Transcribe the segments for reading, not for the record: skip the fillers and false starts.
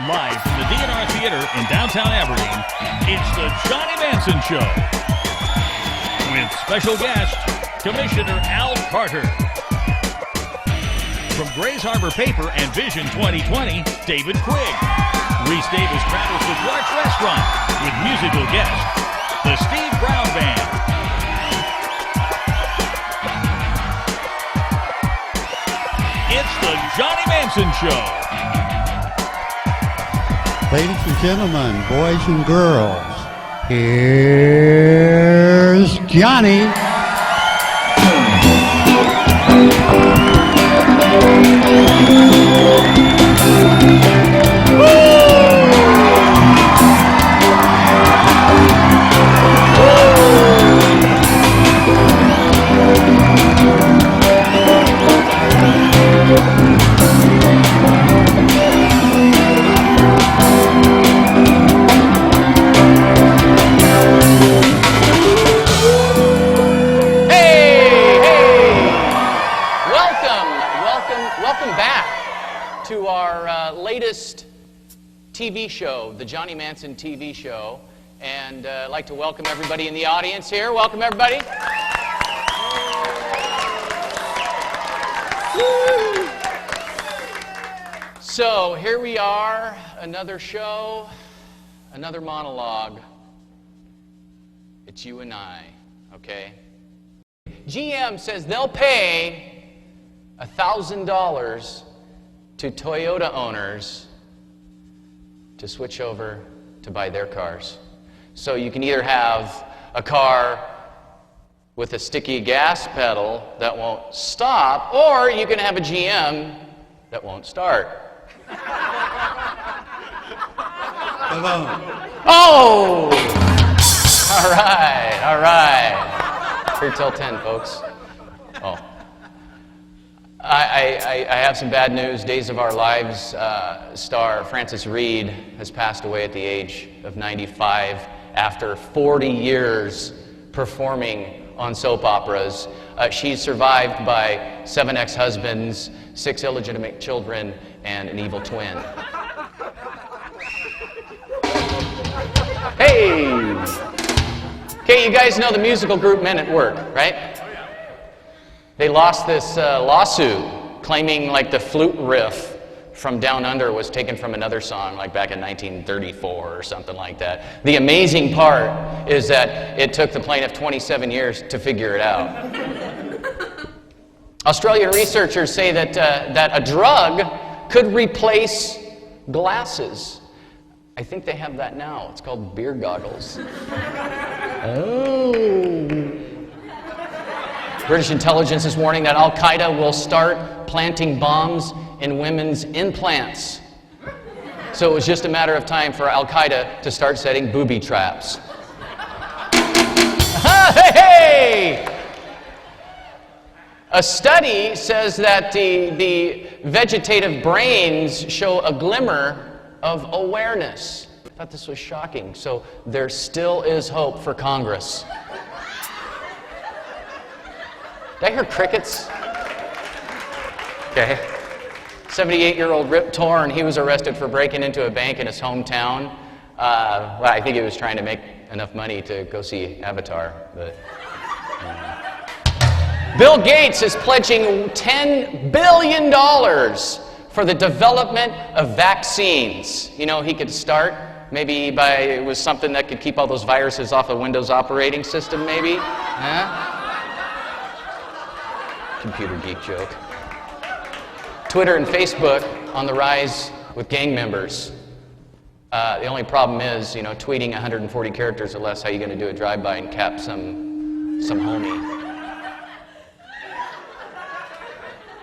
Live from the DNR Theater in downtown Aberdeen, it's the Johnny Manson Show. With special guest, Commissioner Al Carter. From Grays Harbor Paper and Vision 2020, David Quigg. Reese Davis travels to Clark's Restaurant with musical guest, the Steve Brown Band. It's the Johnny Manson Show. Ladies and gentlemen, boys and girls, here's Johnny. TV show, the Johnny Manson TV show, and I'd like to welcome everybody in the audience here. Welcome everybody. So here we are, another show, another monologue. It's you and I, okay? GM says they'll pay $1,000 to Toyota owners to switch over to buy their cars. So you can either have a car with a sticky gas pedal that won't stop, or you can have a GM that won't start. Oh! All right. Here till 10, folks. Oh. I have some bad news. Days of Our Lives star Frances Reed has passed away at the age of 95 after 40 years performing on soap operas. She's survived by 7 ex-husbands, 6 illegitimate children, and an evil twin. Hey! Okay, you guys know the musical group Men at Work, right? They lost this lawsuit claiming like the flute riff from Down Under was taken from another song like back in 1934 or something like that. The amazing part is that it took the plaintiff 27 years to figure it out. Australian researchers say that a drug could replace glasses. I think they have that now. It's called beer goggles. Oh. British intelligence is warning that Al-Qaeda will start planting bombs in women's implants. So it was just a matter of time for Al-Qaeda to start setting booby traps. Hey! A study says that the vegetative brains show a glimmer of awareness. I thought this was shocking. So there still is hope for Congress. Did I hear crickets? Okay. 78-year-old Rip Torn, he was arrested for breaking into a bank in his hometown. Well, I think he was trying to make enough money to go see Avatar. But Bill Gates is pledging $10 billion for the development of vaccines. You know, he could start maybe it was something that could keep all those viruses off of Windows operating system, maybe? Huh? Computer geek joke. Twitter and Facebook on the rise with gang members. The only problem is, you know, tweeting 140 characters or less, how are you going to do a drive-by and cap some homie?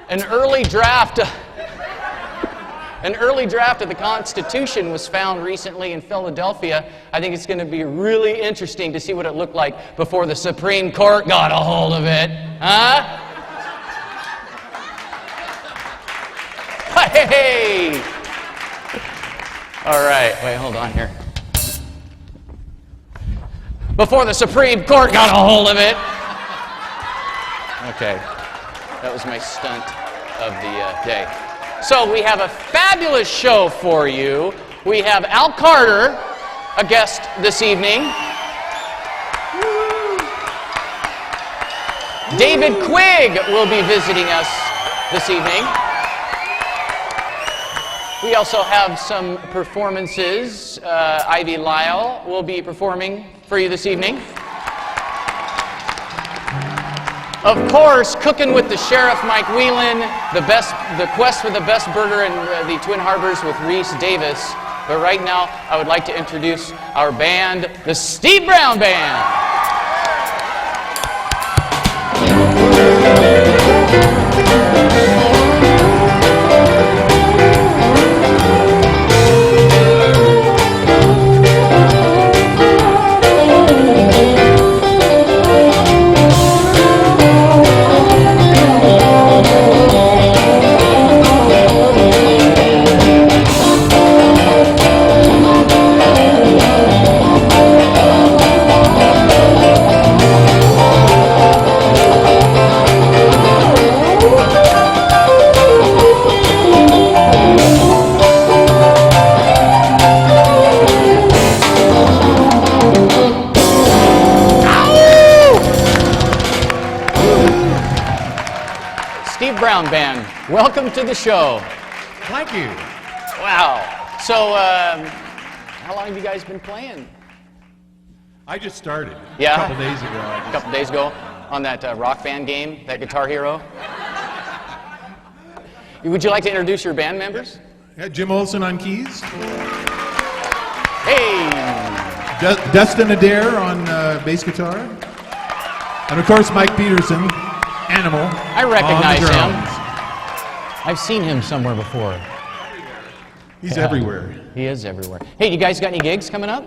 An early draft of the Constitution was found recently in Philadelphia. I think it's going to be really interesting to see what it looked like before the Supreme Court got a hold of it. Huh? Hey! All right, wait, hold on here. Before the Supreme Court got a hold of it. Okay, that was my stunt of the day. So we have a fabulous show for you. We have Al Carter, a guest this evening. David Quigg will be visiting us this evening. We also have some performances. Ivy Lyle will be performing for you this evening. Of course, Cooking with the Sheriff, Mike Whelan, the quest for the best burger in the Twin Harbors with Reese Davis. But right now, I would like to introduce our band, the Steve Brown Band. Brown Band, welcome to the show. Thank you. Wow. So, how long have you guys been playing? I just started. Yeah? A couple days ago. A couple days ago on that Rock Band game, that Guitar Hero. Would you like to introduce your band members? Yeah, Jim Olson on keys. Hey! Dustin Adair on bass guitar. And of course, Mike Peterson. Animal. I recognize him. I've seen him somewhere before. He's everywhere. He is everywhere. Hey, you guys got any gigs coming up?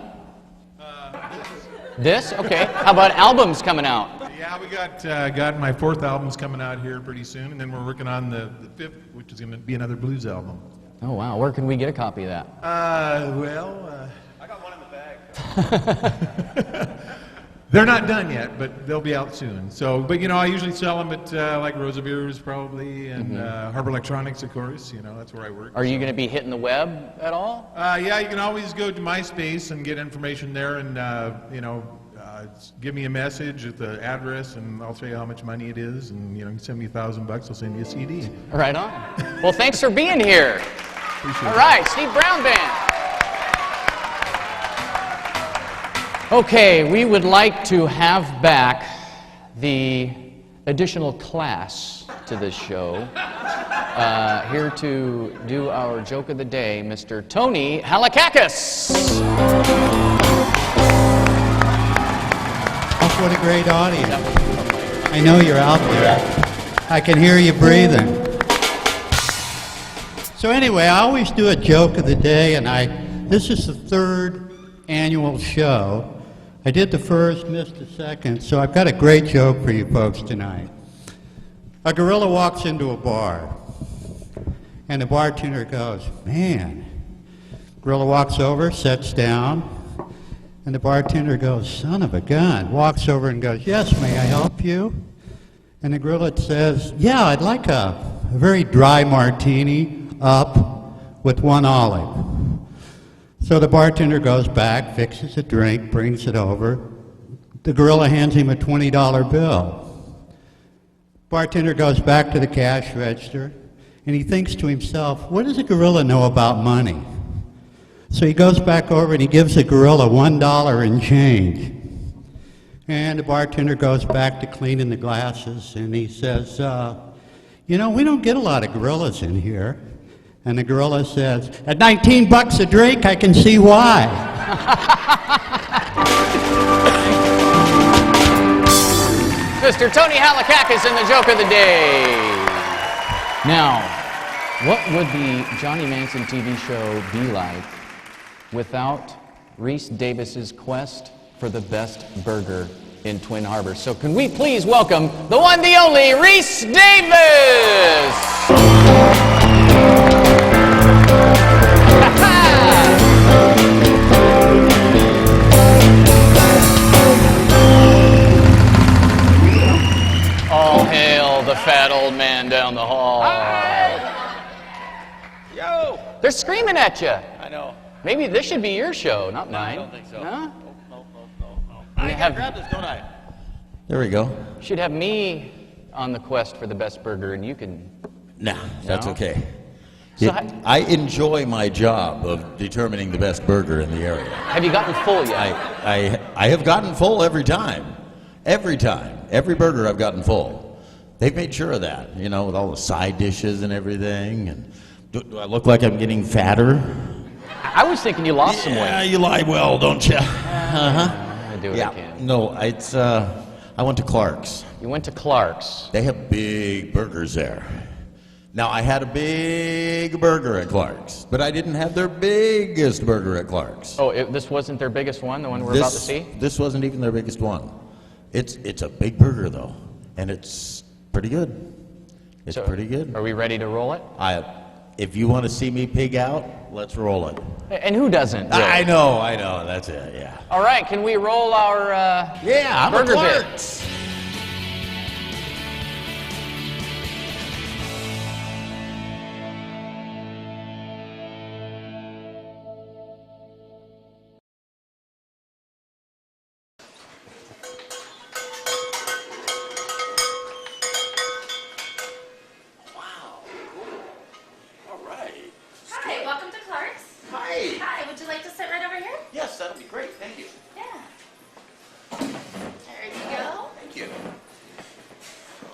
This? Okay. How about albums coming out? Yeah, we got my 4th album's coming out here pretty soon, and then we're working on the 5th, which is going to be another blues album. Oh wow! Where can we get a copy of that? I got one in the bag. They're not done yet, but they'll be out soon. So, but I usually sell them at like Rosa Beers probably, and Harbor Electronics, of course. That's where I work. Are you going to be hitting the web at all? Yeah, you can always go to MySpace and get information there, and give me a message at the address, and I'll tell you how much money it is, and you can send me $1,000, I'll send you a CD. Right on. Well, thanks for being here. Appreciate all it. right, Steve Brown Band. Okay, we would like to have back the additional class to this show. Here to do our joke of the day, Mr. Tony Halakakis. Oh, what a great audience. I know you're out there. I can hear you breathing. So anyway, I always do a joke of the day, and this is the 3rd annual show. I did the first, missed the second, so I've got a great joke for you folks tonight. A gorilla walks into a bar, and the bartender goes, "Man." Gorilla walks over, sits down, and the bartender goes, "Son of a gun." Walks over and goes, "Yes, may I help you?" And the gorilla says, "Yeah, I'd like a very dry martini up with 1 olive." So the bartender goes back, fixes a drink, brings it over. The gorilla hands him a $20 bill. Bartender goes back to the cash register, and he thinks to himself, what does a gorilla know about money? So he goes back over and he gives the gorilla $1 in change. And the bartender goes back to cleaning the glasses, and he says, we don't get a lot of gorillas in here. And the gorilla says, "At $19 a drink, I can see why." Mr. Tony Halakakis in the joke of the day. Now, what would the Johnny Manson TV show be like without Reese Davis's quest for the best burger in Twin Harbors? So can we please welcome the one, the only, Reese Davis! All hail the fat old man down the hall. at you. I know. Maybe this should be your show, not mine. I don't think so. No? No. I gotta grab this, don't I? There we go. Should have me on the quest for the best burger, and you can. Nah, that's No? okay. So I enjoy my job of determining the best burger in the area. Have you gotten full yet? I have gotten full every time. Every time. Every burger I've gotten full. They've made sure of that, you know, with all the side dishes and everything. And do I look like I'm getting fatter? I was thinking you lost some Yeah, weight. you lie well, don't you? Uh-huh. I do what I Yeah. can. No, it's, I went to Clark's. You went to Clark's. They have big burgers there. Now, I had a big burger at Clark's, but I didn't have their biggest burger at Clark's. Oh, this wasn't their biggest one, the one we're about to see? This wasn't even their biggest one. It's a big burger, though, and it's pretty good. It's So, pretty good. Are we ready to roll it? If you want to see me pig out, let's roll it. And who doesn't? really? I know, that's it, yeah. All right, can we roll our Yeah, I'm burger a bit? Clark's. All right. Hi, welcome to Clark's. Hi. Hi, would you like to sit right over here? Yes, that'll be great. Thank you. Yeah. There you go. Thank you.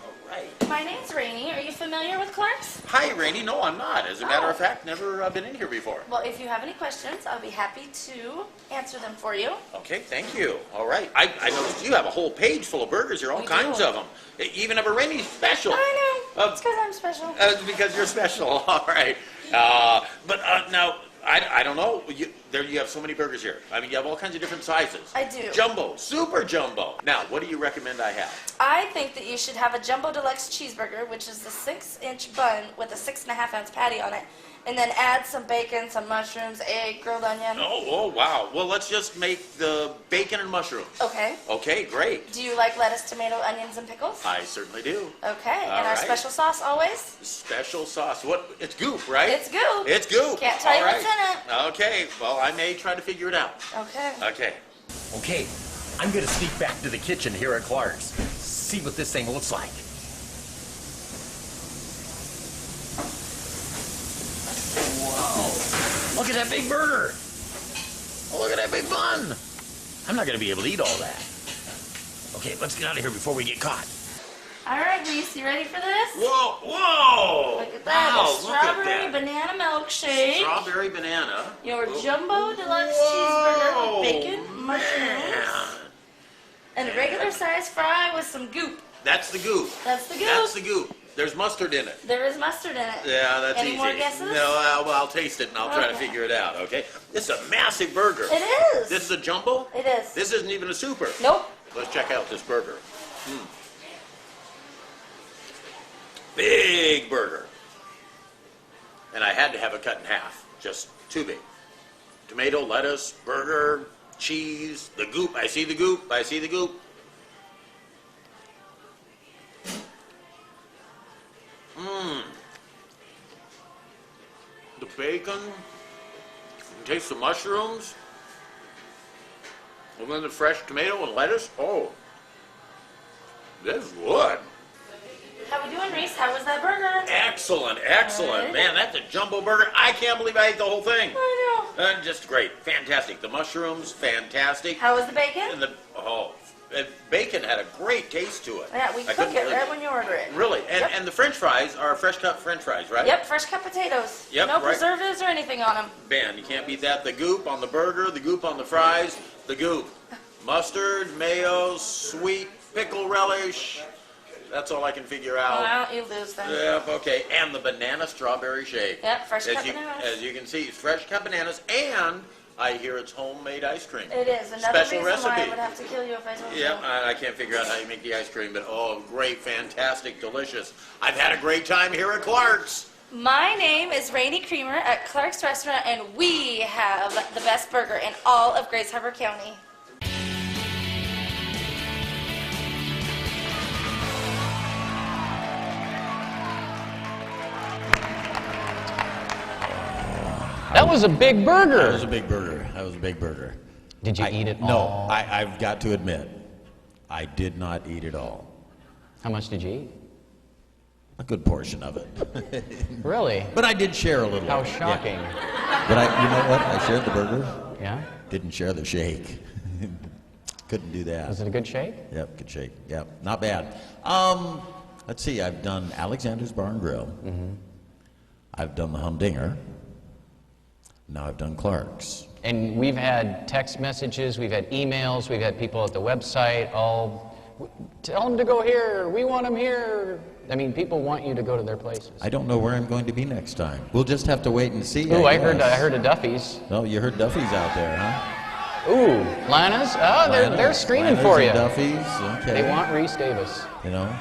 All right. My name's Rainey. Are you familiar with Clark's? Hi, Rainey. No, I'm not. As a matter of Oh. fact, never been in here before. Well, if you have any questions, I'll be happy to answer them for you. Okay, thank you. All right. I noticed you have a whole page full of burgers here, all We kinds do. of them. Even have a Rainey special. I know. Uh, It's because I'm special. Because you're special. All right. But now, I don't know. There you have so many burgers here. I mean, you have all kinds of different sizes. I do. Jumbo, super jumbo. Now, what do you recommend I have? I think that you should have a Jumbo Deluxe cheeseburger, which is the 6-inch bun with a 6.5-ounce patty on it, and then add some bacon, some mushrooms, egg, grilled onion. Oh, wow. Well, let's just make the bacon and mushrooms. Okay. Okay, great. Do you like lettuce, tomato, onions, and pickles? I certainly do. Okay. All And our right. special sauce always? Special sauce. What? It's goop, right? It's goop. It's goop. Can't tell you All what's in right. Okay. Well, I may try to figure it out. Okay. Okay. Okay, I'm gonna sneak back to the kitchen here at Clark's. See what this thing looks like. Whoa! Look at that big burger! Oh, look at that big bun! I'm not gonna be able to eat all that. Okay, let's get out of here before we get caught. All right, Reese, you ready for this? Whoa! Whoa! Look at that. Wow, A look at strawberry that. banana milkshake. Strawberry banana. Your Jumbo Deluxe Whoa, cheeseburger with bacon, mushrooms, Man. and a regular size fry with some goop. That's the goop. That's the goop. That's the goop. There's mustard in it. There is mustard in it. Yeah, that's Any easy. more guesses? No, well, I'll taste it and I'll try to Okay. figure it out, okay? This is a massive burger. It is. This is a jumbo? It is. This isn't even a super. Nope. Let's check out this burger. Big burger. And I had to have it cut in half. Just too big. Tomato, lettuce, burger, cheese, the goop. I see the goop. I see the goop. The bacon. You can taste the mushrooms. And then the fresh tomato and lettuce. Oh. This is good. How we doing, Reese? How was that burger? Excellent, excellent. Good. Man, that's a jumbo burger. I can't believe I ate the whole thing. I know. Just great. Fantastic. The mushrooms, fantastic. How was the bacon? And the bacon had a great taste to it. Yeah, we I cook couldn't it believe right when you order it. Really? And, Yep. and the french fries are fresh cut french fries, right? Yep, fresh cut potatoes. Yep, No right. preservatives or anything on them. Man, you can't beat that. The goop on the burger, the goop on the fries, the goop. Mustard, mayo, sweet, pickle relish. That's all I can figure out. Well, you lose then. Yep, okay. And the banana strawberry shake. Yep, fresh cut as you, bananas. As you can see, it's fresh cut bananas, and I hear it's homemade ice cream. It is. Another Special reason why I recipe. would have to kill you if I told you. Yep, I can't figure out how you make the ice cream, but oh, great, fantastic, delicious. I've had a great time here at Clark's. My name is Rainey Creamer at Clark's Restaurant, and we have the best burger in all of Grace Harbor County. That was a big burger. That was a big burger. That was a big burger. Did you eat it No, all? I've got to admit, I did not eat it all. How much did you eat? A good portion of it. Really? But I did share a little. How of it, shocking. yeah. But you know what? I shared the burger. Yeah? Didn't share the shake. Couldn't do that. Was it a good shake? Yep, good shake. Yep, not bad. Let's see. I've done Alexander's Bar and Grill. Mm-hmm. I've done the Humdinger. Now I've done Clark's. And we've had text messages, we've had emails, we've had people at the website all, tell them to go here, we want them here. I mean, people want you to go to their places. I don't know where I'm going to be next time. We'll just have to wait and see. Ooh, I guess. heard of Duffy's. Oh, you heard Duffy's out there, huh? Ooh, Lana's? Oh, they're screaming for you. Duffy's, okay. They want Reese Davis. You know,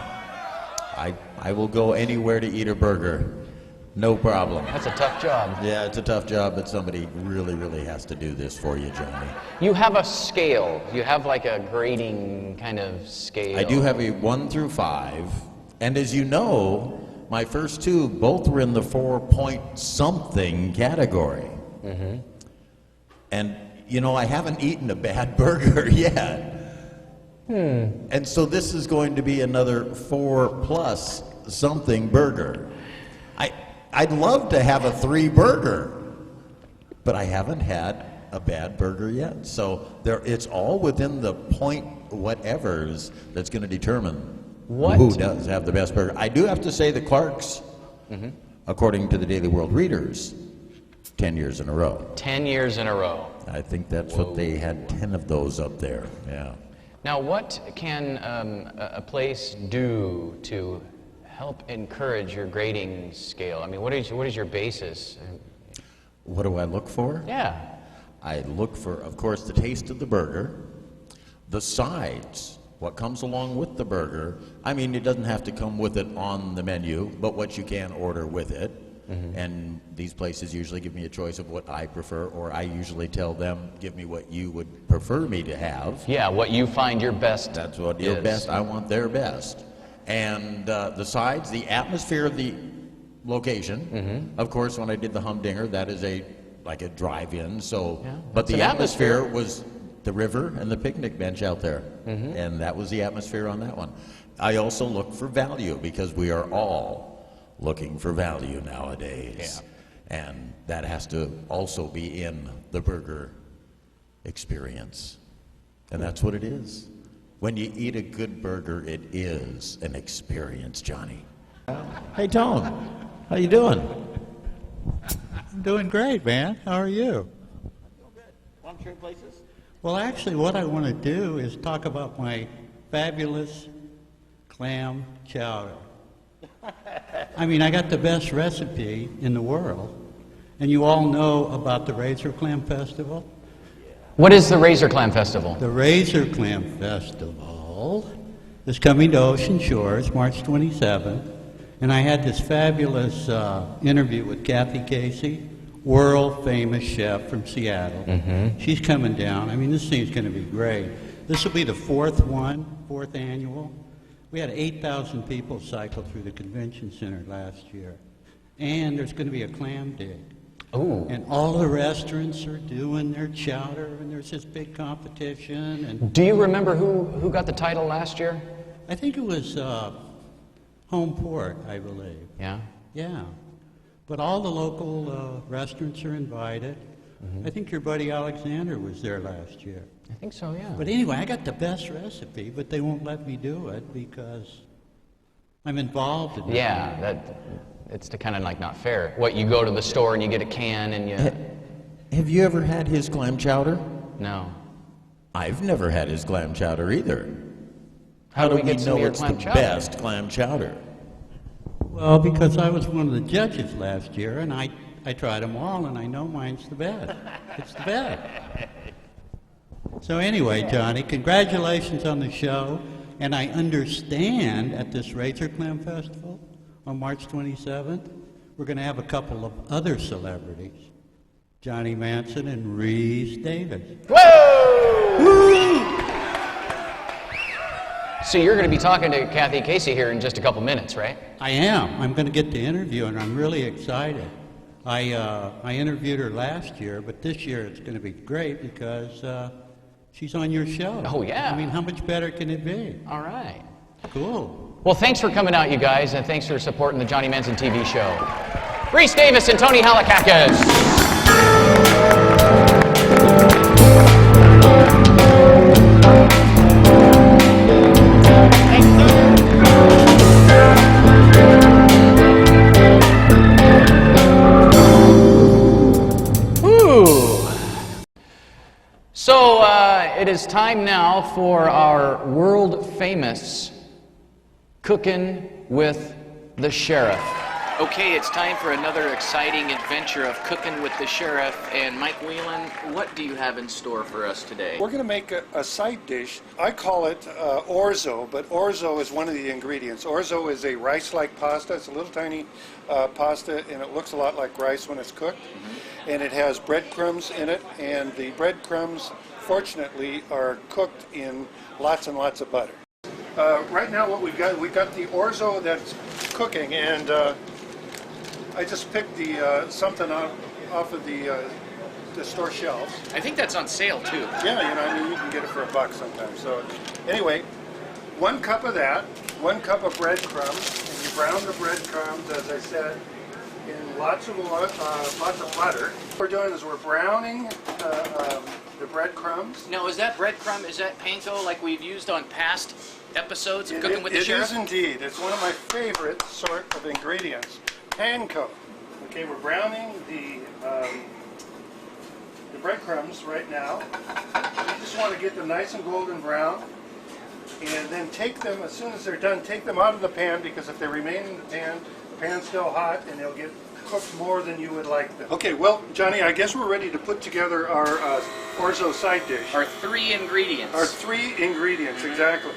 I will go anywhere to eat a burger. No problem. That's a tough job. Yeah, it's a tough job, but somebody really, really has to do this for you, Johnny. You have a scale. You have like a grading kind of scale. I do have a 1 through 5, and as you know, my first two both were in the 4-point-something category. Mm-hmm. And, you know, I haven't eaten a bad burger yet. And so this is going to be another 4+something burger. I'd love to have a 3 burger, but I haven't had a bad burger yet. So it's all within the point whatevers that's going to determine who does have the best burger. I do have to say the Clark's, according to the Daily World Readers, 10 years in a row. 10 years in a row. I think that's what they had, 10 of those up there. Yeah. Now, what can a place do to help encourage your grading scale? I mean, what is your basis? What do I look for? Yeah. I look for, of course, the taste of the burger, the sides, what comes along with the burger. I mean, it doesn't have to come with it on the menu, but what you can order with it. And these places usually give me a choice of what I prefer, or I usually tell them, give me what you would prefer me to have. Yeah, what you find your best. That's what your best. I want their best. And the sides, the atmosphere of the location. Of course, when I did the Humdinger, that is like a drive-in. So, Yeah, but that's the an atmosphere atmosphere. was the river and the picnic bench out there, and that was the atmosphere on that one. I also look for value because we are all looking for value nowadays, and that has to also be in the burger experience, and that's what it is. When you eat a good burger, it is an experience, Johnny. Hey, Tom, how you doing? I'm doing great, man. How are you? Want to trade places? Well, actually, what I want to do is talk about my fabulous clam chowder. I mean, I got the best recipe in the world, and you all know about the Razor Clam Festival. What is the Razor Clam Festival? The Razor Clam Festival is coming to Ocean Shores, March 27th, and I had this fabulous interview with Kathy Casey, world-famous chef from Seattle. She's coming down. I mean, this thing's going to be great. This will be the fourth annual. We had 8,000 people cycle through the convention center last year, and there's going to be a clam dig. Ooh. And all the restaurants are doing their chowder, and there's this big competition. And Do you remember who got the title last year? I think it was Home Port, I believe. Yeah. Yeah. But all the local restaurants are invited. I think your buddy Alexander was there last year. I think so, yeah. But anyway, I got the best recipe, but they won't let me do it because I'm involved in it. Yeah, it's kind of like not fair. What, you go to the store and you get a can and you... Have you ever had his clam chowder? No. I've never had his clam chowder either. How do we we get some know of your it's clam the chowder? best clam chowder? Well, because I was one of the judges last year, and I tried them all, and I know mine's the best. It's the best. So anyway, Johnny, congratulations on the show. And I understand at this Razor Clam Festival on March 27th, we're going to have a couple of other celebrities, Johnny Manson and Reese Davis. Whoa! So you're going to be talking to Kathy Casey here in just a couple minutes, right? I am. I'm going to get to interview, and I'm really excited. I interviewed her last year, but this year it's going to be great because she's on your show. Oh, yeah. I mean, how much better can it be? All right. Cool. Well, thanks for coming out, you guys, and thanks for supporting the Johnny Manson TV show. Reese Davis and Tony Halakakis. So it is time now for our world-famous Cooking with the Sheriff. Okay, it's time for another exciting adventure of Cooking with the Sheriff. And Mike Whelan, what do you have in store for us today? We're going to make a side dish. I call it orzo, but orzo is one of the ingredients. Orzo is a rice-like pasta. It's a little tiny pasta, and it looks a lot like rice when it's cooked. Mm-hmm. And it has breadcrumbs in it, and the breadcrumbs, fortunately, are cooked in lots and lots of butter. Right now what we've got the orzo that's cooking, and I just picked the something off of the store shelves. I think that's on sale too. Yeah, you know, I mean, you can get it for $1 sometimes. So anyway, 1 cup of that, 1 cup of breadcrumbs, and you brown the breadcrumbs, as I said, in lots of butter. What we're doing is we're browning the breadcrumbs. Now, is that breadcrumb, is that panko like we've used on past episodes of Cooking with the Sheriff? It is indeed. It's one of my favorite sort of ingredients. Panko. Okay, we're browning the breadcrumbs right now. You just want to get them nice and golden brown, and then take them, as soon as they're done, take them out of the pan, because if they remain in the pan's still hot, and they'll get cooked more than you would like them. Okay, well, Johnny, I guess we're ready to put together our orzo side dish. Our 3 ingredients. Our 3 ingredients, exactly.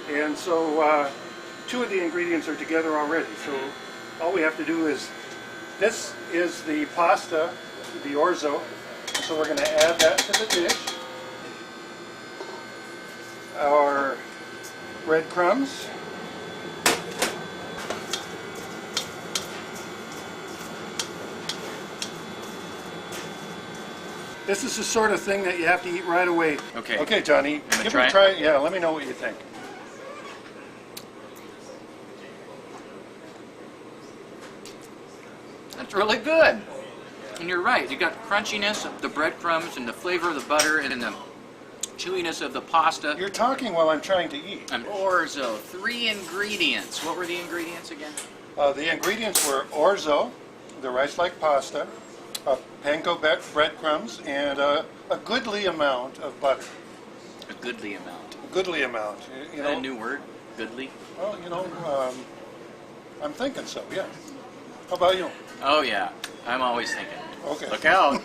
And so 2 of the ingredients are together already. So all we have to do is, this is the pasta, the orzo. So we're going to add that to the dish. Our breadcrumbs. This is the sort of thing that you have to eat right away. Okay. Okay, Johnny. Give it a try. Yeah, let me know what you think. That's really good. And you're right. You got the crunchiness of the breadcrumbs and the flavor of the butter and then the chewiness of the pasta. You're talking while I'm trying to eat. An orzo. 3 ingredients. What were the ingredients again? The ingredients were orzo, the rice-like pasta, panko breadcrumbs, and a goodly amount of butter. A goodly amount. A goodly amount. You know, a new word? Goodly? Well, you know, I'm thinking so, yeah. How about you? Oh, yeah. I'm always thinking. Okay. Look out.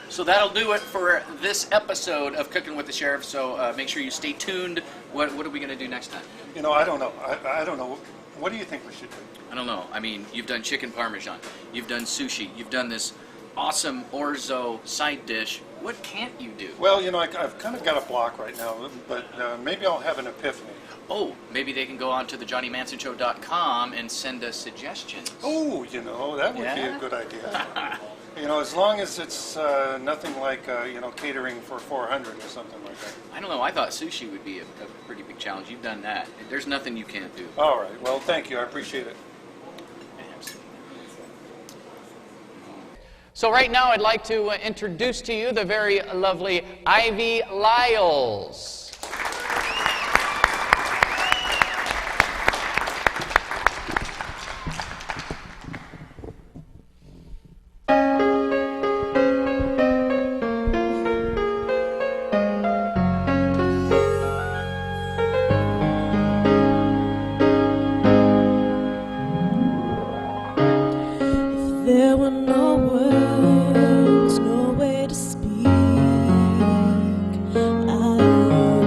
So that'll do it for this episode of Cooking with the Sheriff. So make sure you stay tuned. What are we going to do next time? You know, I don't know. I don't know. What do you think we should do? I don't know. I mean, you've done chicken parmesan. You've done sushi. You've done this awesome orzo side dish. What can't you do? Well, you know, I've kind of got a block right now, but maybe I'll have an epiphany. Oh, maybe they can go on to thejohnnymansonshow.com and send us suggestions. Oh, you know, that would be a good idea. You know, as long as it's nothing like, you know, catering for 400 or something like that. I don't know. I thought sushi would be a pretty big challenge. You've done that. There's nothing you can't do. All right. Well, thank you. I appreciate it. So right now I'd like to introduce to you the very lovely Ivy Lyles. There were no words, no way to speak. I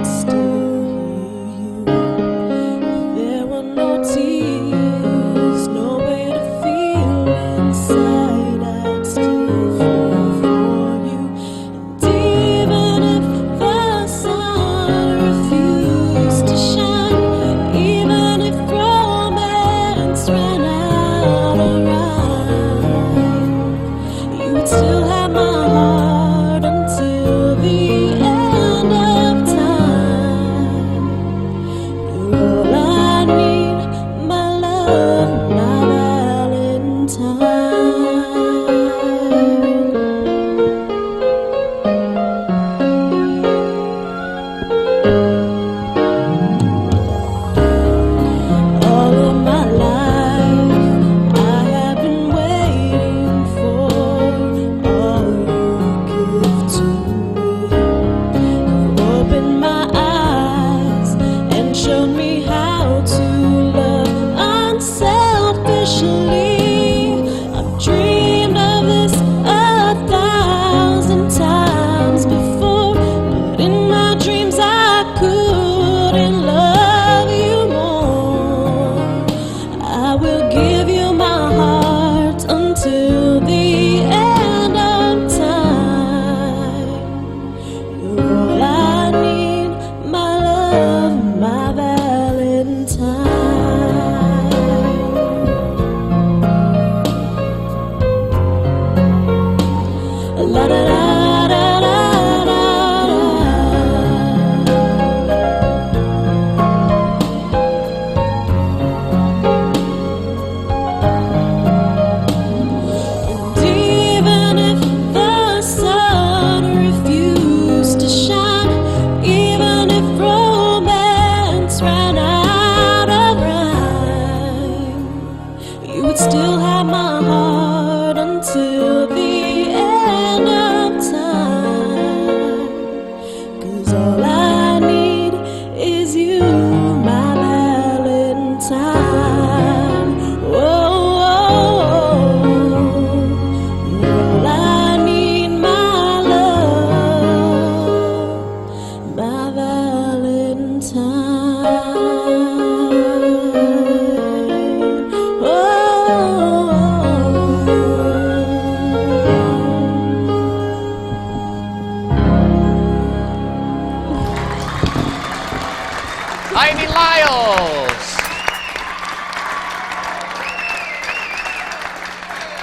Ivy Lyles.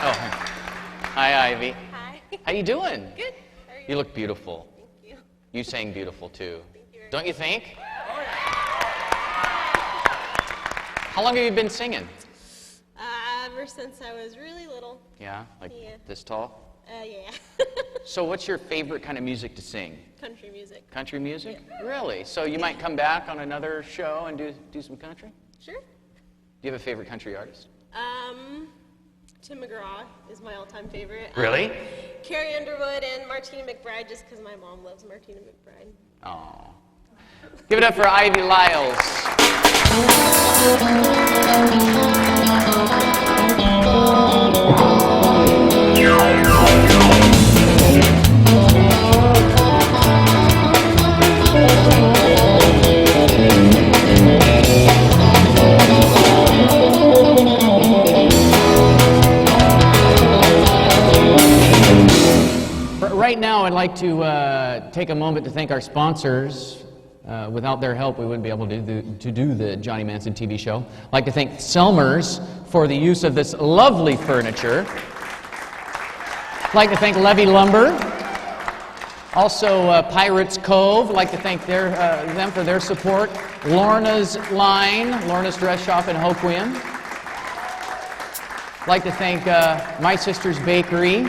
Oh, hi, Ivy. Hi. How you doing? Good. How are you? You look beautiful. Thank you. You sang beautiful too. Thank you very Don't you think? How long have you been singing? Ever since I was really little. Yeah, like Yeah. this tall? Yeah. So what's your favorite kind of music to sing? Country music. Country music? Yeah. Really? So you might come back on another show and do some country? Sure. Do you have a favorite country artist? Tim McGraw is my all-time favorite. Really? Carrie Underwood and Martina McBride, just because my mom loves Martina McBride. Oh. Give it up for Ivy Lyles. Right now, I'd like to take a moment to thank our sponsors. Without their help, we wouldn't be able to do the Johnny Manson TV show. I'd like to thank Selmers for the use of this lovely furniture. I'd like to thank Levy Lumber. Also, Pirates Cove. I'd like to thank them for their support. Lorna's Line, Lorna's Dress Shop in Hoquiam. I'd like to thank My Sister's Bakery,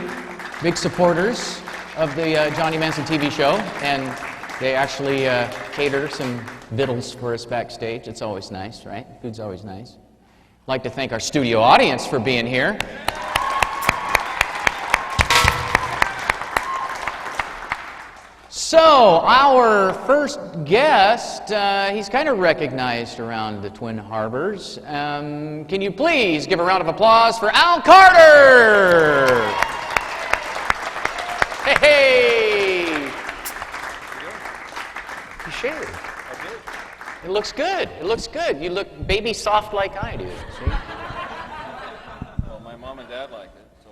big supporters of the Johnny Manson TV show, and they actually cater some victuals for us backstage. It's always nice, right? Food's always nice. I'd like to thank our studio audience for being here. So, our first guest, he's kind of recognized around the Twin Harbors. Can you please give a round of applause for Al Carter? Hey! You shaved. I did. It looks good. It looks good. You look baby soft like I do. See? Well, my mom and dad liked it, so.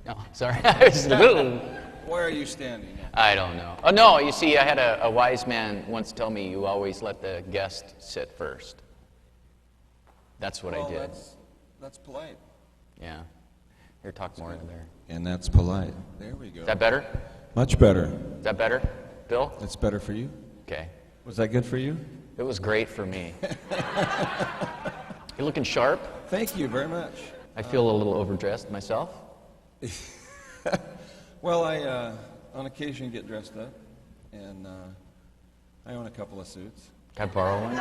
Oh, sorry. I was a little... Where are you standing? I don't know. Oh, no, you see, I had a wise man once tell me you always let the guest sit first. That's what I did. That's polite. Yeah. Here, talk more in there. And that's polite. There we go. Is that better? Much better. Is that better? Bill? That's better for you? Okay. Was that good for you? It was great for me. You're looking sharp. Thank you very much. I feel a little overdressed myself. Well, I on occasion get dressed up, and I own a couple of suits. Can I borrow one?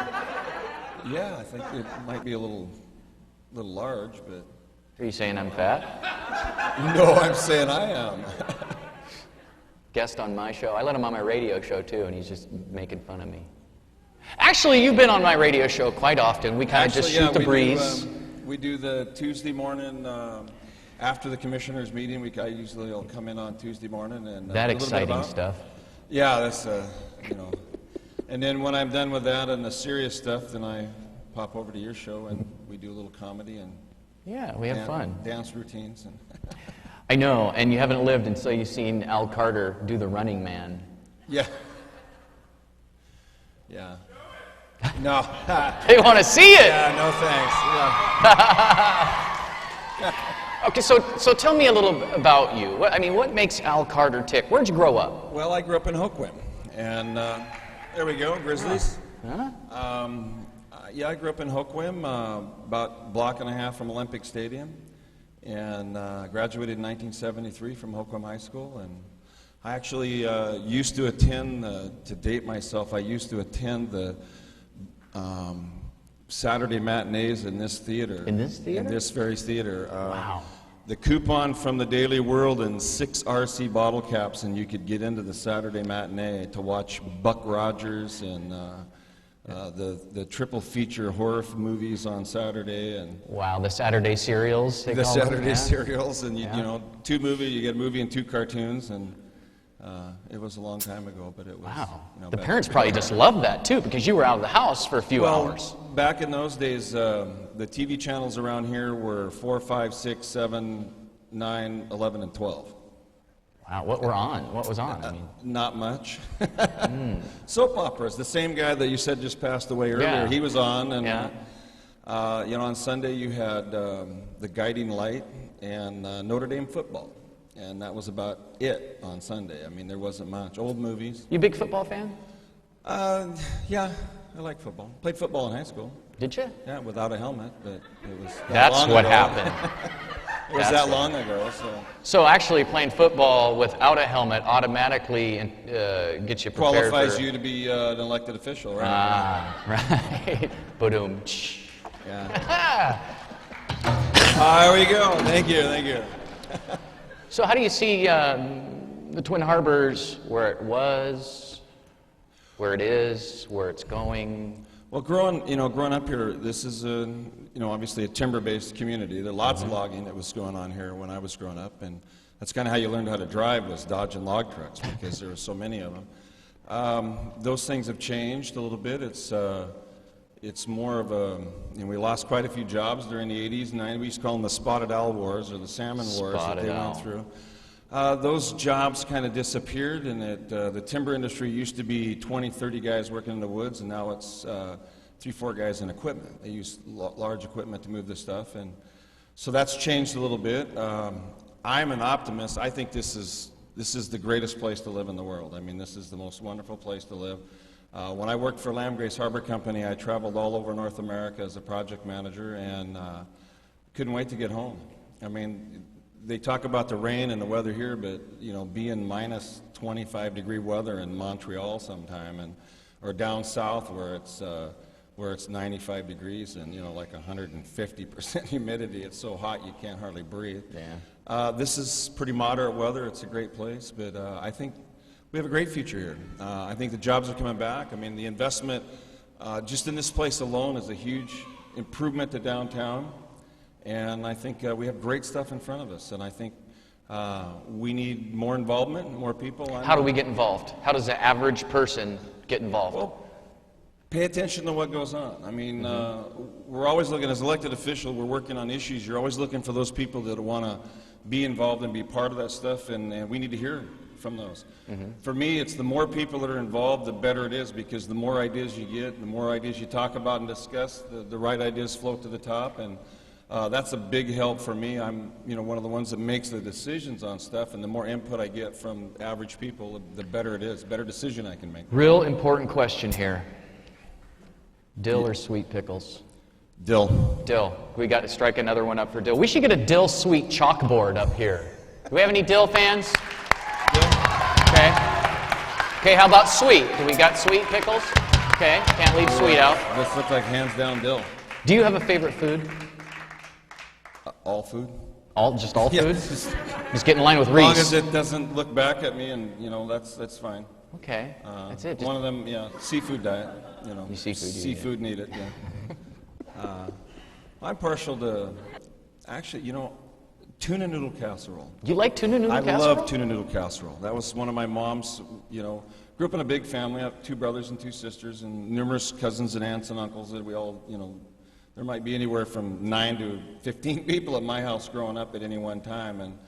Yeah, I think it might be a little large, but... Are you saying I'm fat? No, I'm saying I am. Guest on my show. I let him on my radio show, too, and he's just making fun of me. Actually, you've been on my radio show quite often. We kind of just shoot the breeze. We do the Tuesday morning... after the commissioners' meeting, I usually will come in on Tuesday morning and that exciting stuff. Yeah, that's you know. And then when I'm done with that and the serious stuff, then I pop over to your show and we do a little comedy and yeah, we have fun. Dance routines and. I know, and you haven't lived until you've seen Al Carter do the Running Man. Yeah. Yeah. No. They want to see it. Yeah. No thanks. Yeah. Okay, so tell me a little bit about you. What makes Al Carter tick? Where'd you grow up? Well, I grew up in Hoquiam, and there we go, Grizzlies. Huh? Yeah, I grew up in Hoquiam, about a block and a half from Olympic Stadium, and graduated in 1973 from Hoquiam High School. And I actually used to attend, to date myself, I used to attend the Saturday matinees in this theater. In this theater? In this very theater. Wow. The coupon from the Daily World and 6 RC bottle caps, and you could get into the Saturday matinee to watch Buck Rogers and the triple feature horror movies on Saturday. And wow, the Saturday serials. The Saturday serials, and you know, 2 movies. You get a movie and 2 cartoons, and it was a long time ago, but it was. Wow. You know, the parents probably just loved that too, because you were out of the house for a few hours. Back in those days, the TV channels around here were 4, 5, 6, 7, 9, 11, and 12. What were on? What was on? I mean, Not much. Soap operas. The same guy that you said just passed away earlier. Yeah. He was on, and Yeah. on Sunday you had The Guiding Light and Notre Dame football, and that was about it on Sunday. I mean, there wasn't much. Old movies. you a big football fan? Yeah, I like football. Played football in high school. Did you? Yeah, without a helmet, but it was. That's long what ago. happened. It was That's that long ago, so. So actually, playing football without a helmet automatically gets you prepared Qualifies for... you to be an elected official, right? Right. Boom. Yeah. There we go. Thank you. So how do you see the Twin Harbors, where it was, where it is, where it's going? Well, growing up here, this is obviously a timber-based community. There are lots of logging that was going on here when I was growing up, and that's kind of how you learned how to drive, was dodging log trucks, because there were so many of them. Those things have changed a little bit. It's more of a, we lost quite a few jobs during the 80s and 90s. We used to call them the Spotted Owl Wars or the Salmon Wars that they went through. Those jobs kind of disappeared, and the timber industry used to be 20, 30 guys working in the woods, and now it's 3, 4 guys in equipment. They use large equipment to move this stuff, and so that's changed a little bit. I'm an optimist. I think this is the greatest place to live in the world. I mean, this is the most wonderful place to live. When I worked for Lamb Grace Harbor Company, I traveled all over North America as a project manager, and couldn't wait to get home. I mean, they talk about the rain and the weather here, but being minus 25-degree weather in Montreal sometime, or down south where it's 95 degrees and like 150% humidity. It's so hot you can't hardly breathe. Yeah. This is pretty moderate weather. It's a great place, but I think we have a great future here. I think the jobs are coming back. I mean, the investment just in this place alone is a huge improvement to downtown. And I think we have great stuff in front of us, and I think we need more involvement, more people. How do we get involved? How does the average person get involved? Well, pay attention to what goes on. I mean, we're always looking, as elected official, we're working on issues. You're always looking for those people that want to be involved and be part of that stuff, and we need to hear from those. For me, it's the more people that are involved, the better it is, because the more ideas you get, the more ideas you talk about and discuss, the right ideas float to the top, and that's a big help for me. I'm, one of the ones that makes the decisions on stuff, and the more input I get from average people, the better it is, better decision I can make. Real important question here. Dill or sweet pickles? Dill. Dill. We got to strike another one up for dill. We should get a dill sweet chalkboard up here. Do we have any dill fans? Dill. Okay. Okay, how about sweet? Do we got sweet pickles? Okay, can't leave sweet out. This looks like hands down dill. Do you have a favorite food? All food. Just all Yeah, food? Just get in line with Reese. As long as it doesn't look back at me, and that's fine. Okay, that's it. One of them, seafood diet. You seafood need it. Yeah. I'm partial to, actually, tuna noodle casserole. You like tuna noodle casserole? I love tuna noodle casserole. That was one of my mom's. Grew up in a big family. I have 2 brothers and 2 sisters, and numerous cousins and aunts and uncles that we all, there might be anywhere from 9 to 15 people at my house growing up at any one time, and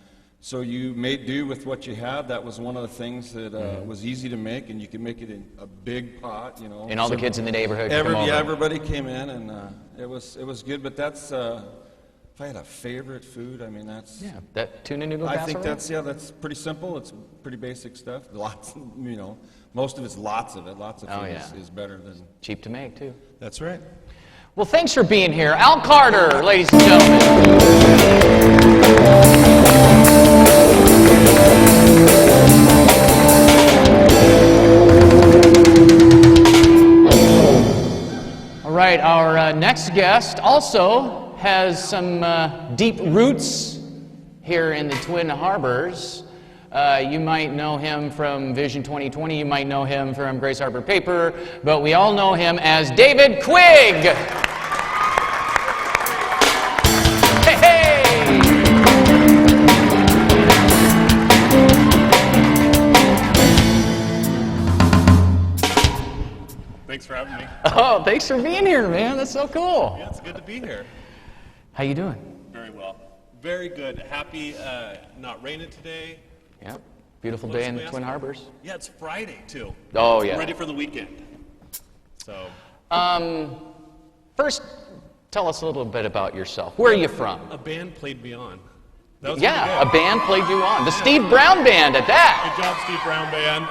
so you made do with what you had. That was one of the things that was easy to make, and you could make it in a big pot, And all the kids in the neighborhood could come over. Yeah, everybody came in, and it was good. But that's if I had a favorite food, I mean that's that tuna noodle casserole. I think that's pretty simple. It's pretty basic stuff. Lots, most of it's lots of it. Lots of food is better than cheap to make too. That's right. Well, thanks for being here. Al Carter, ladies and gentlemen. All right, our next guest also has some deep roots here in the Twin Harbors. You might know him from Vision 2020. You might know him from Grace Harbor Paper, but we all know him as David Quigg. Thanks for having me. Oh, thanks for being here, man. That's so cool. Yeah, it's good to be here. How you doing? Very well. Very good. Happy not raining today. Yep. Beautiful day in the Twin Harbors. Yeah, it's Friday too. Oh, I'm yeah. ready for the weekend. So. First, tell us a little bit about yourself. Where are you from? A band played me on. That was Yeah, pretty a good. band played you on. The Steve Brown Band at that. Good job, Steve Brown Band.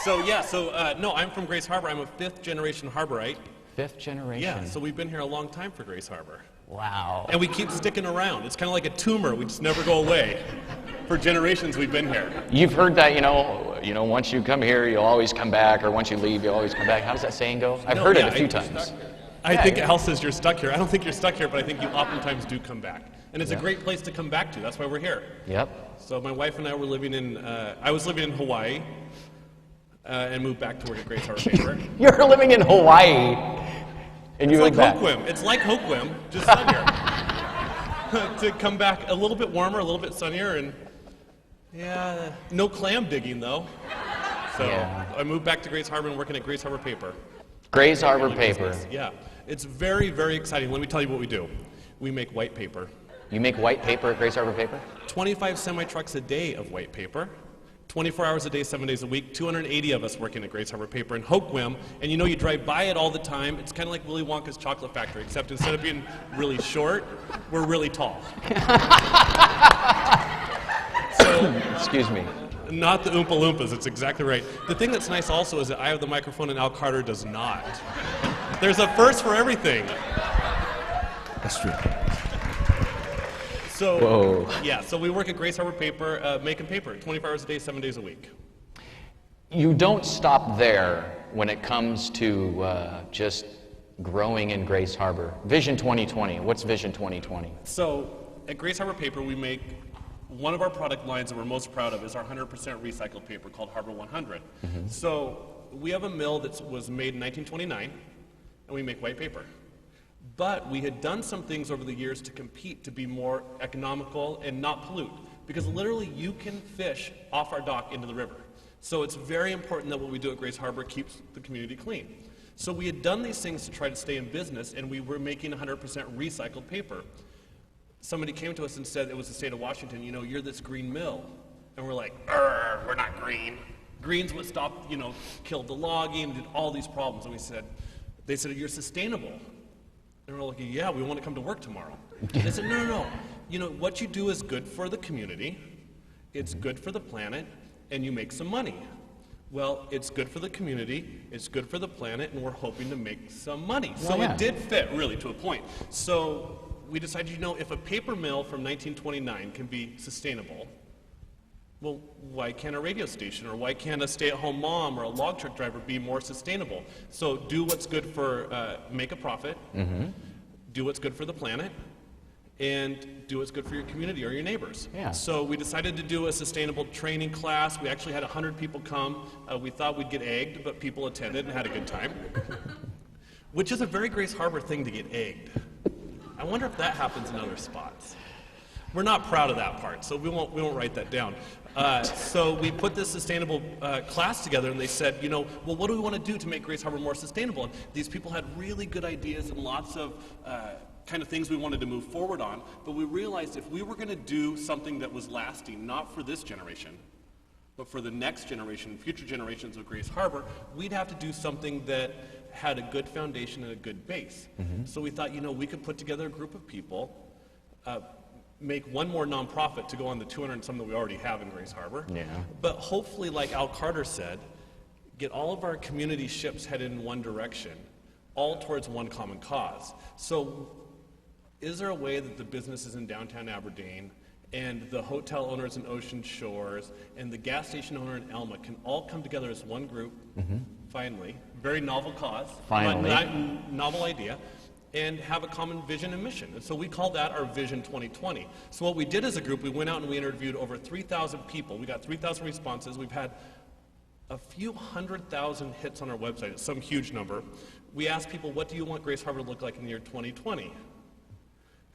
So yeah, no, I'm from Grace Harbor. I'm a 5th generation Harborite. 5th generation. Yeah, so we've been here a long time for Grace Harbor. Wow. And we keep sticking around. It's kind of like a tumor. We just never go away. For generations, we've been here. You've heard that, once you come here, you'll always come back, or once you leave, you'll always come back. How does that saying go? I've heard it a few times. I think Al says you're stuck here. I don't think you're stuck here, but I think you oftentimes do come back. And it's a Yeah. great place to come back to. That's why we're here. Yep. So my wife and I were living in, I was living in Hawaii and moved back to work at Grace Harbor Paper. You're living in Hawaii, and you It's like moved back. Hoquiam. It's like Hoquiam, just sunnier. To come back a little bit warmer, a little bit sunnier, and yeah, no clam digging though. So Yeah. I moved back to Grace Harbor and working at Grace Harbor Paper. Grace Harbor Paper. Yeah, it's very, very exciting. Let me tell you what we do. We make white paper. You make white paper at Grace Harbor Paper? 25 semi-trucks a day of white paper. 24 hours a day, 7 days a week, 280 of us working at Grace Harbor Paper in Hoquiam, and you drive by it all the time. It's kind of like Willy Wonka's chocolate factory, except instead of being really short, we're really tall. So, excuse me. Not the Oompa Loompas, it's exactly right. The thing that's nice also is that I have the microphone and Al Carter does not. There's a first for everything. That's true. So, Whoa. yeah, so we work at Grace Harbor Paper, making paper, 24 hours a day, 7 days a week. You don't stop there when it comes to just growing in Grace Harbor. Vision 2020. What's Vision 2020? So, at Grace Harbor Paper, we make one of our product lines that we're most proud of is our 100% recycled paper called Harbor 100. So, we have a mill that was made in 1929, and we make white paper. But we had done some things over the years to compete to be more economical and not pollute. Because literally you can fish off our dock into the river. So it's very important that what we do at Grace Harbor keeps the community clean. So we had done these things to try to stay in business, and we were making 100% recycled paper. Somebody came to us and said, it was the state of Washington, you're this green mill. And we're like, we're not green. Green's what stopped, killed the logging, did all these problems. And they said, you're sustainable. And we're like, yeah, we want to come to work tomorrow. They said, no. What you do is good for the community, it's good for the planet, and you make some money. Well, it's good for the community, it's good for the planet, and we're hoping to make some money. So yeah. It did fit, really, to a point. So we decided, if a paper mill from 1929 can be sustainable, well, why can't a radio station, or why can't a stay-at-home mom or a log truck driver be more sustainable? So do what's good for, make a profit, do what's good for the planet, and do what's good for your community or your neighbors. Yeah. So we decided to do a sustainable training class. We actually had 100 people come. We thought we'd get egged, but people attended and had a good time. Which is a very Grace Harbor thing to get egged. I wonder if that happens in other spots. We're not proud of that part, so we won't write that down. So we put this sustainable class together, and they said, well, what do we want to do to make Grace Harbor more sustainable? And these people had really good ideas and lots of kind of things we wanted to move forward on, but we realized if we were going to do something that was lasting, not for this generation, but for the next generation, future generations of Grace Harbor, we'd have to do something that had a good foundation and a good base. So we thought, we could put together a group of people, make one more nonprofit to go on the 200 and some that we already have in Grace Harbor. Yeah. But hopefully, like Al Carter said, get all of our community ships headed in one direction, all towards one common cause. So is there a way that the businesses in downtown Aberdeen and the hotel owners in Ocean Shores and the gas station owner in Elma can all come together as one group, finally, very novel cause, Finally. novel idea, and have a common vision and mission. And so we call that our Vision 2020. So what we did as a group, we went out and we interviewed over 3,000 people. We got 3,000 responses. We've had a few 100,000 hits on our website. It's some huge number. We asked people, what do you want Grace Harbor to look like in the year 2020? And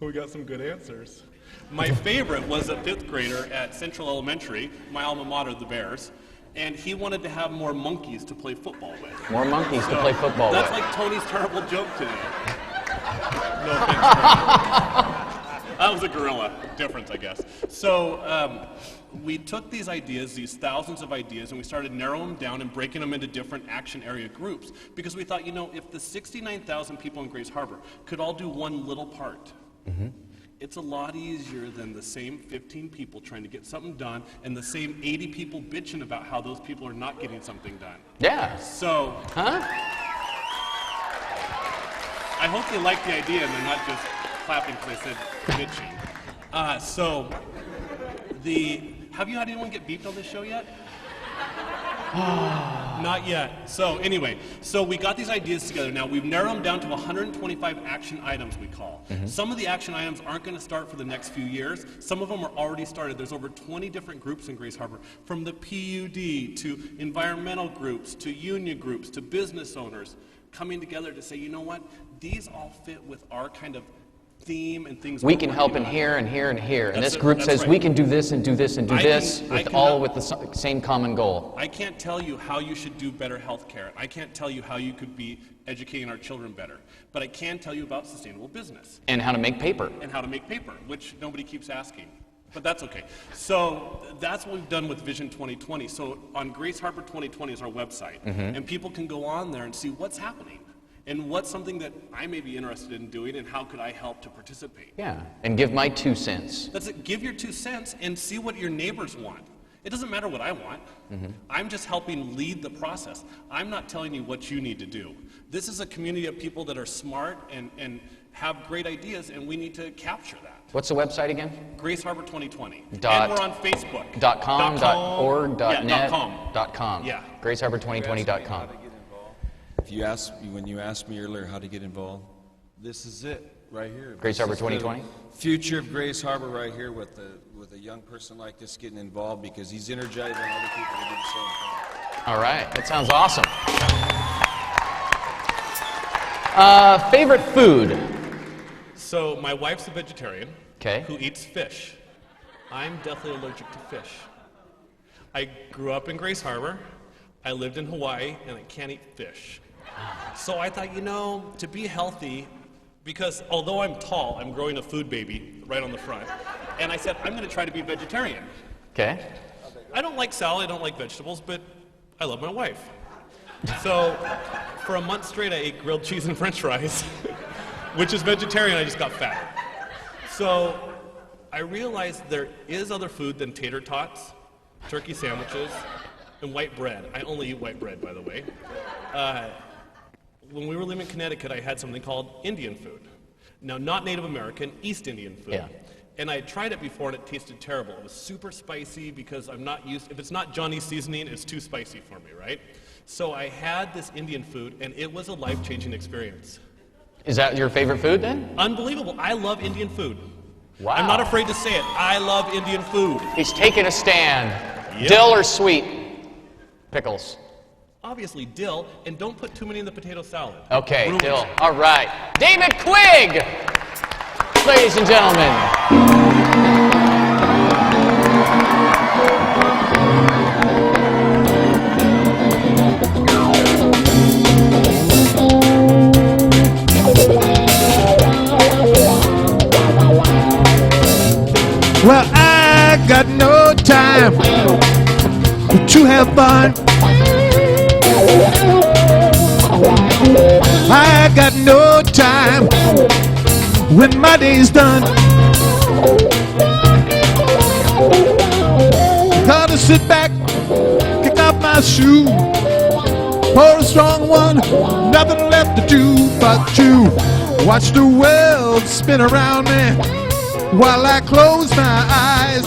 we got some good answers. My favorite was a 5th grader at Central Elementary, my alma mater, the Bears, and he wanted to have more monkeys to play football with. More monkeys to play football That's with. like Tony's terrible joke today. No offense, Tony. That was a gorilla. Difference, I guess. So we took these ideas, these thousands of ideas, and we started narrowing them down and breaking them into different action area groups because we thought, you know, if the 69,000 people in Grace Harbor could all do one little part, it's a lot easier than the same 15 people trying to get something done and the same 80 people bitching about how those people are not getting something done. Yeah. So, I hope they like the idea and they're not just clapping because I said bitching. Have you had anyone get beeped on this show yet? Not yet. So anyway, we got these ideas together. Now we've narrowed them down to 125 action items, we call. Some of the action items aren't going to start for the next few years. Some of them are already started. There's over 20 different groups in Grace Harbor, from the PUD to environmental groups to union groups to business owners, coming together to say, you know what, these all fit with our kind of theme and things. We can help in here and here and here. And this group says we can do this and do this and do this, all with the same common goal. I can't tell you how you should do better health care. I can't tell you how you could be educating our children better. But I can tell you about sustainable business. And how to make paper. And how to make paper, which nobody keeps asking. But that's okay. So that's what we've done with Vision 2020. So on Grace Harbor 2020 is our website. And people can go on there and see what's happening. And what's something that I may be interested in doing, and how could I help to participate? Yeah, and give my 2 cents. That's it. Give your 2 cents and see what your neighbors want. It doesn't matter what I want. I'm just helping lead the process. I'm not telling you what you need to do. This is a community of people that are smart and have great ideas, and we need to capture that. What's the website again? Grace Harbor 2020. And Dot, we're on Facebook. .com, .org, yeah, .net, .com. Yeah. GraceHarbor2020.com. When you asked me earlier how to get involved, this is it right here. Grace Harbor 2020? Future of Grace Harbor right here with a young person like this getting involved because he's energizing other people to do the same thing. All right, that sounds awesome. Favorite food? So my wife's a vegetarian who eats fish. I'm deathly allergic to fish. I grew up in Grace Harbor. I lived in Hawaii, and I can't eat fish. So I thought, you know, to be healthy, because although I'm tall, I'm growing a food baby right on the front. And I said, I'm going to try to be vegetarian. Okay. I don't like salad, I don't like vegetables, but I love my wife. So for a month straight, I ate grilled cheese and french fries, which is vegetarian, I just got fat. So I realized there is other food than tater tots, turkey sandwiches, and white bread. I only eat white bread, by the way. When we were living in Connecticut, I had something called Indian food. Now, not Native American, East Indian food. Yeah. And I had tried it before, and it tasted terrible. It was super spicy because I'm not used, if it's not Johnny's seasoning, it's too spicy for me, right? So I had this Indian food, and it was a life-changing experience. Is that your favorite food, then? Unbelievable. I love Indian food. Wow. I'm not afraid to say it. I love Indian food. He's taking a stand. Yep. Dill or sweet? Pickles. Obviously dill, and don't put too many in the potato salad. Okay, Ruins dill. it. All right. David Quigg! Ladies and gentlemen. Well, I got no time to have fun. I got no time when my day's done. Gotta sit back, kick off my shoe, pour a strong one, nothing left to do but to watch the world spin around me while I close my eyes.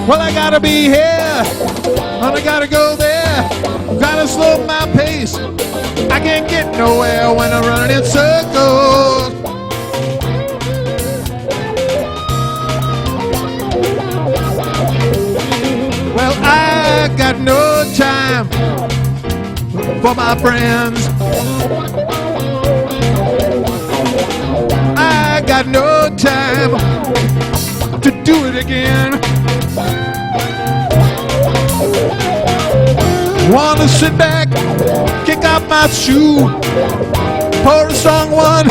Well, I gotta be here, and I gotta go there, gotta slow my pace. I can't get nowhere when I'm running in circles. Well, I got no time for my friends. I got no time to do it again. Wanna sit back, kick off my shoe, pour a strong one,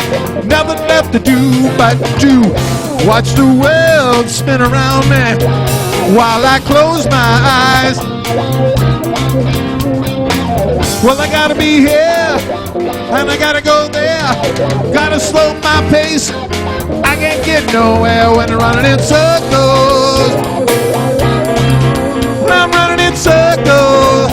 nothing left to do but to watch the world spin around me while I close my eyes. Well, I gotta be here, and I gotta go there. Gotta slow my pace. I can't get nowhere when I'm running in circles. When I'm running in circles.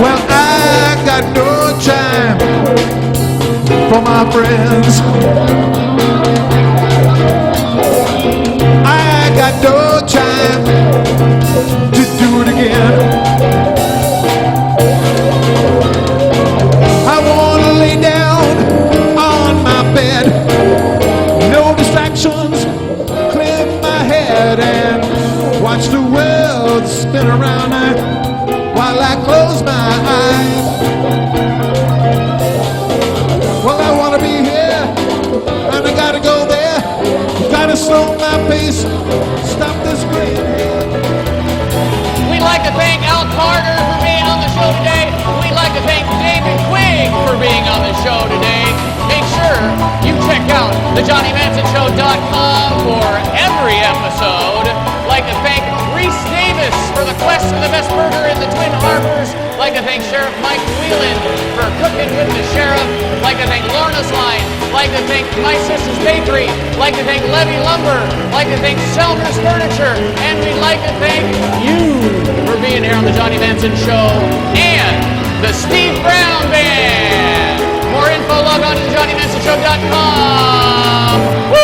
Well, I got no time for my friends. I got no time to do it again. I want to lay down on my bed, no distractions, clear my head and watch the world spin around while I close my eyes. Well, I want to be here, and I gotta go there. Gotta slow my pace, stop this scream. We'd like to thank Al Carter for being on the show today. We'd like to thank David Quigg for being on the show today. Make sure you check out thejohnnymansonshow.com for every episode. Like to thank Reese Davis for the quest for the best burger in the Twin Harbors. Like to thank Sheriff Mike Whelan for cooking with the sheriff. Like to thank Lorna's Line. Like to thank My Sister's Bakery. Like to thank Levy Lumber. Like to thank Selmer's Furniture. And we'd like to thank you for being here on the Johnny Manson Show and the Steve Brown Band. More info, log on to thejohnnymansonshow.com. Woo!